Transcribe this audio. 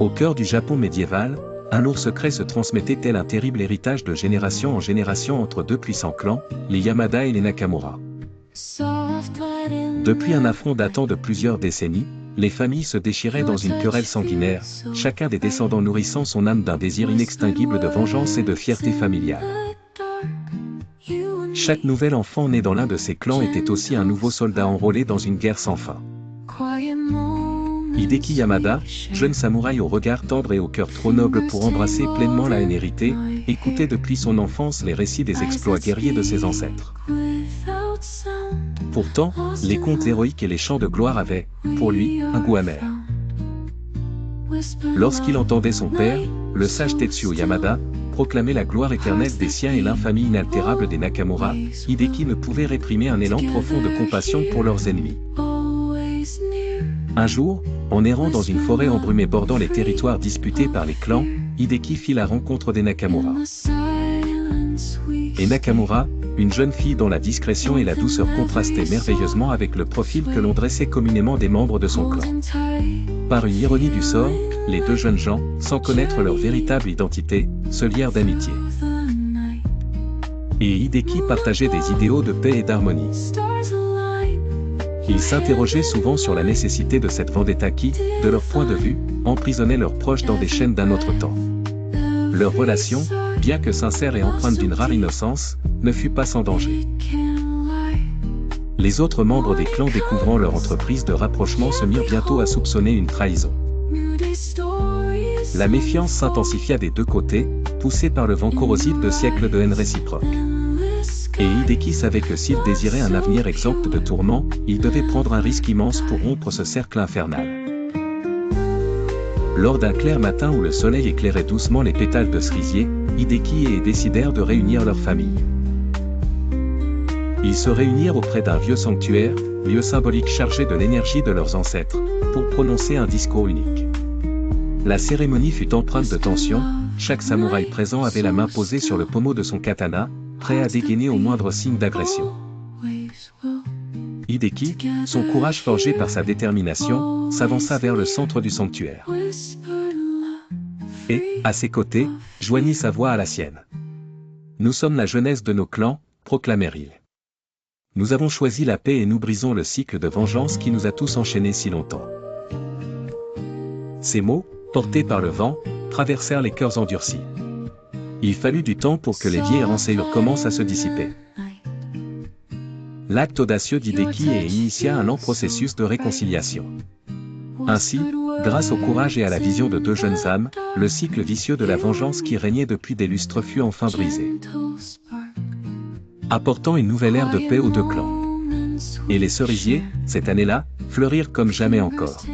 Au cœur du Japon médiéval, un lourd secret se transmettait tel un terrible héritage de génération en génération entre deux puissants clans, les Yamada et les Nakamura. Depuis un affront datant de plusieurs décennies, les familles se déchiraient dans une querelle sanguinaire, chacun des descendants nourrissant son âme d'un désir inextinguible de vengeance et de fierté familiale. Chaque nouvel enfant né dans l'un de ces clans était aussi un nouveau soldat enrôlé dans une guerre sans fin. Hideki Yamada, jeune samouraï au regard tendre et au cœur trop noble pour embrasser pleinement la haine héritée, écoutait depuis son enfance les récits des exploits guerriers de ses ancêtres. Pourtant, les contes héroïques et les chants de gloire avaient, pour lui, un goût amer. Lorsqu'il entendait son père, le sage Tetsuo Yamada, proclamer la gloire éternelle des siens et l'infamie inaltérable des Nakamura, Hideki ne pouvait réprimer un élan profond de compassion pour leurs ennemis. Un jour, en errant dans une forêt embrumée bordant les territoires disputés par les clans, Hideki fit la rencontre des Nakamura. Et Nakamura, une jeune fille dont la discrétion et la douceur contrastaient merveilleusement avec le profil que l'on dressait communément des membres de son clan. Par une ironie du sort, les deux jeunes gens, sans connaître leur véritable identité, se lièrent d'amitié. Et Hideki partageait des idéaux de paix et d'harmonie. Ils s'interrogeaient souvent sur la nécessité de cette vendetta qui, de leur point de vue, emprisonnait leurs proches dans des chaînes d'un autre temps. Leur relation, bien que sincère et empreinte d'une rare innocence, ne fut pas sans danger. Les autres membres des clans découvrant leur entreprise de rapprochement se mirent bientôt à soupçonner une trahison. La méfiance s'intensifia des deux côtés, poussée par le vent corrosif de siècles de haine réciproque. Et Hideki savait que s'il désirait un avenir exempt de tourments, il devait prendre un risque immense pour rompre ce cercle infernal. Lors d'un clair matin où le soleil éclairait doucement les pétales de cerisier, Hideki et décidèrent de réunir leur famille. Ils se réunirent auprès d'un vieux sanctuaire, lieu symbolique chargé de l'énergie de leurs ancêtres, pour prononcer un discours unique. La cérémonie fut empreinte de tension, chaque samouraï présent avait la main posée sur le pommeau de son katana, prêt à dégainer au moindre signe d'agression. Hideki, son courage forgé par sa détermination, s'avança vers le centre du sanctuaire. Et, à ses côtés, joignit sa voix à la sienne. « Nous sommes la jeunesse de nos clans », proclamèrent-ils. « Nous avons choisi la paix et nous brisons le cycle de vengeance qui nous a tous enchaînés si longtemps. » Ces mots, portés par le vent, traversèrent les cœurs endurcis. Il fallut du temps pour que les vieilles rancœurs commencent à se dissiper. L'acte audacieux d'Hideki initia un lent processus de réconciliation. Ainsi, grâce au courage et à la vision de deux jeunes âmes, le cycle vicieux de la vengeance qui régnait depuis des lustres fut enfin brisé, apportant une nouvelle ère de paix aux deux clans. Et les cerisiers, cette année-là, fleurirent comme jamais encore.